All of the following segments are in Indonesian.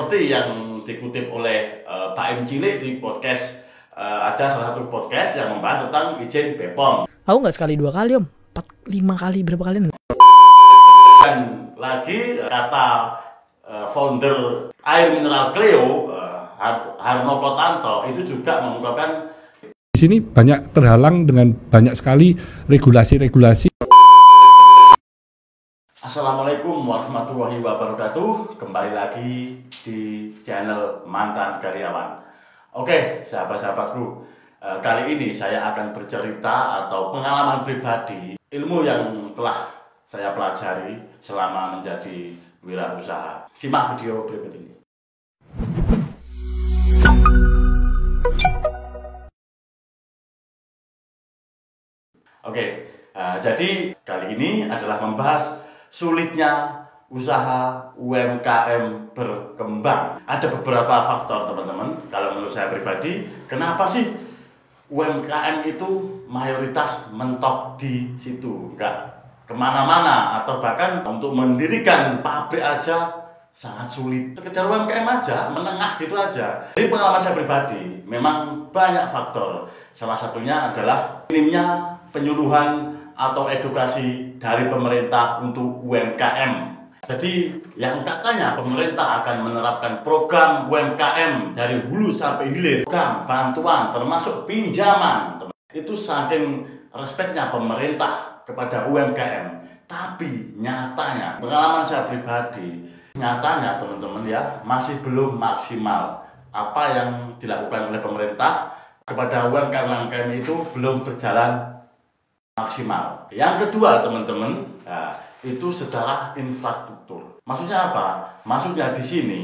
seperti yang dikutip oleh Pak M Cilik di podcast, ada salah satu podcast yang membahas tentang izin BPOM. Aku nggak sekali 2 kali om, 4-5 kali, berapa kali? Dan lagi kata founder air mineral Cleo, Harno Kotanto, itu juga mengungkapkan di sini banyak terhalang dengan banyak sekali regulasi-regulasi. Assalamualaikum warahmatullahi wabarakatuh. Kembali lagi di channel Mantan Karyawan. Oke, sahabat-sahabatku, kali ini saya akan bercerita atau pengalaman pribadi, ilmu yang telah saya pelajari selama menjadi wirausaha. Simak video berikut ini. Oke, jadi kali ini adalah membahas sulitnya usaha UMKM berkembang. Ada beberapa faktor, teman-teman. Kalau menurut saya pribadi, kenapa sih UMKM itu mayoritas mentok di situ, nggak kemana-mana, atau bahkan untuk mendirikan pabrik aja sangat sulit. Sekedar UMKM aja, menengah gitu aja. Dari pengalaman saya pribadi, memang banyak faktor. Salah satunya adalah minimnya penyuluhan atau edukasi dari pemerintah untuk UMKM. Jadi yang katanya pemerintah akan menerapkan program UMKM dari hulu sampai hilir, program bantuan termasuk pinjaman. Itu saking respeknya pemerintah kepada UMKM. Tapi nyatanya, pengalaman saya pribadi, nyatanya teman-teman ya, masih belum maksimal. Apa yang dilakukan oleh pemerintah kepada UMKM itu belum berjalan maksimal. Yang kedua teman-teman, itu secara infrastruktur. Maksudnya apa? Maksudnya di sini,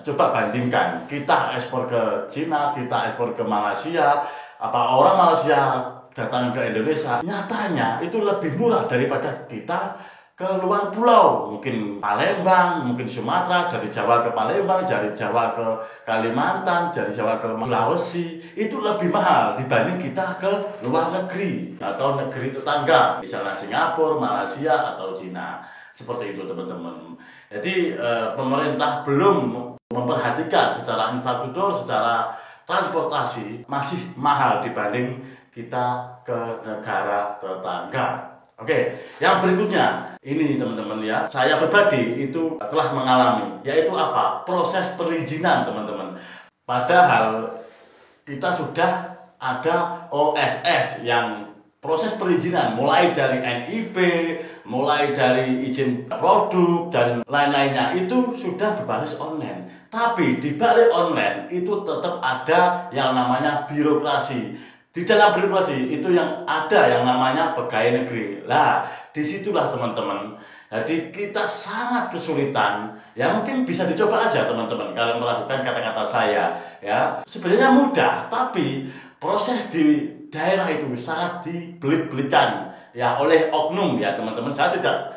coba bandingkan, kita ekspor ke Cina, kita ekspor ke Malaysia, apa orang Malaysia datang ke Indonesia, nyatanya itu lebih murah daripada kita ke luar pulau, mungkin Palembang, mungkin Sumatera, dari Jawa ke Palembang, dari Jawa ke Kalimantan, dari Jawa ke Sulawesi, itu lebih mahal dibanding kita ke luar negeri atau negeri tetangga, misalnya Singapura, Malaysia, atau Cina. Seperti itu teman-teman. Jadi pemerintah belum memperhatikan secara infrastruktur, secara transportasi masih mahal dibanding kita ke negara tetangga. Oke, yang berikutnya ini teman-teman ya, saya pribadi itu telah mengalami, yaitu apa? Proses perizinan teman-teman. Padahal kita sudah ada OSS yang proses perizinan mulai dari NIB, mulai dari izin produk dan lain-lainnya itu sudah berbasis online. Tapi di balik online itu tetap ada yang namanya birokrasi. Di dalam birokrasi itu yang ada yang namanya pegawai negeri. Lah, disitulah teman-teman. Jadi kita sangat kesulitan. Ya mungkin bisa dicoba aja teman-teman kalau melakukan kata-kata saya. Ya sebenarnya mudah, tapi proses di daerah itu sangat dibelit-belitkan ya oleh oknum ya teman-teman. Saya tidak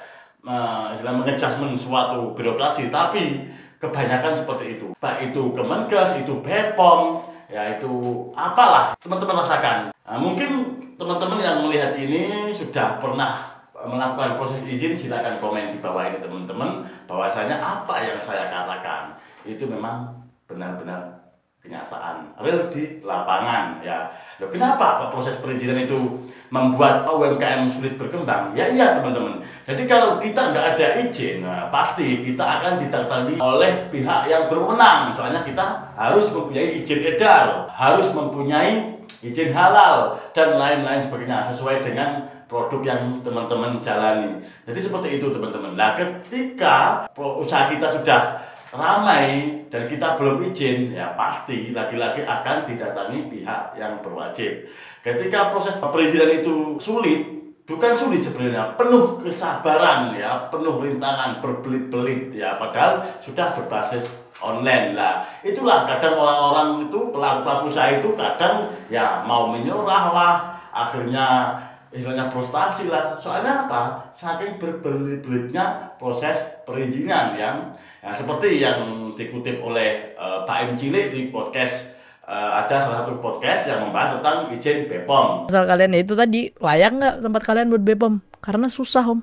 mengejasmen suatu birokrasi, tapi kebanyakan seperti itu. Baik itu Kemenkes, itu BPOM, ya itu apalah teman-teman rasakan. Nah, mungkin teman-teman yang melihat ini sudah pernah melakukan proses izin, silakan komen di bawah ini teman-teman, bahwasanya apa yang saya katakan itu memang benar-benar kenyataan real di lapangan ya. Loh, kenapa kok proses perizinan itu membuat UMKM sulit berkembang? Ya iya teman-teman. Jadi kalau kita nggak ada izin, pasti kita akan didatangi oleh pihak yang berwenang. Soalnya kita harus mempunyai izin edar, harus mempunyai izin halal dan lain-lain sebagainya sesuai dengan produk yang teman-teman jalani. Jadi seperti itu teman-teman. Nah, ketika usaha kita sudah ramai dan kita belum izin, ya pasti lagi-lagi akan didatangi pihak yang berwajib. Ketika proses perizinan itu sulit, bukan sulit sebenarnya, penuh kesabaran ya, penuh rintangan, berbelit-belit ya, padahal sudah berbasis online lah. Itulah kadang orang-orang itu, pelaku-pelaku usaha itu kadang ya mau menyerah lah, akhirnya istilahnya frustasi lah. Soalnya apa? Saking berbelit-belitnya proses perizinan yang seperti yang dikutip oleh Pak M Cilik di podcast, ada salah satu podcast yang membahas tentang izin BPOM. Asal kalian ya itu tadi, layak nggak tempat kalian buat BPOM? Karena susah om.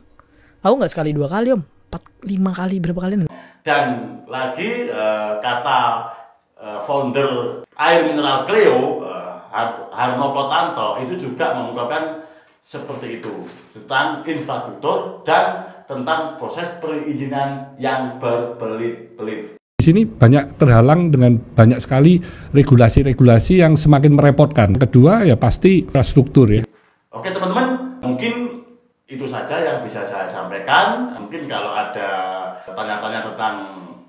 Aku nggak sekali 2 kali om, 4-5 kali, berapa kali? Dan lagi kata founder Air Mineral Cleo Harmoko Tanto itu juga mengungkapkan seperti itu tentang infrastruktur dan tentang proses perizinan yang berbelit-belit. Di sini banyak terhalang dengan banyak sekali regulasi-regulasi yang semakin merepotkan. Kedua ya pasti infrastruktur ya. Oke teman-teman, mungkin itu saja yang bisa saya sampaikan. Mungkin kalau ada tanya-tanya tentang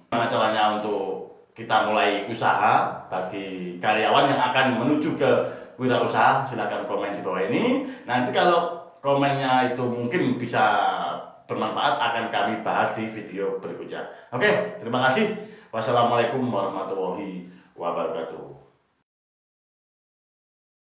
bagaimana caranya untuk kita mulai usaha bagi karyawan yang akan menuju ke wirausaha, silakan komen di bawah ini. Nanti kalau komennya itu mungkin bisa bermanfaat akan kami bahas di video berikutnya. Oke, terima kasih. Wassalamualaikum warahmatullahi wabarakatuh.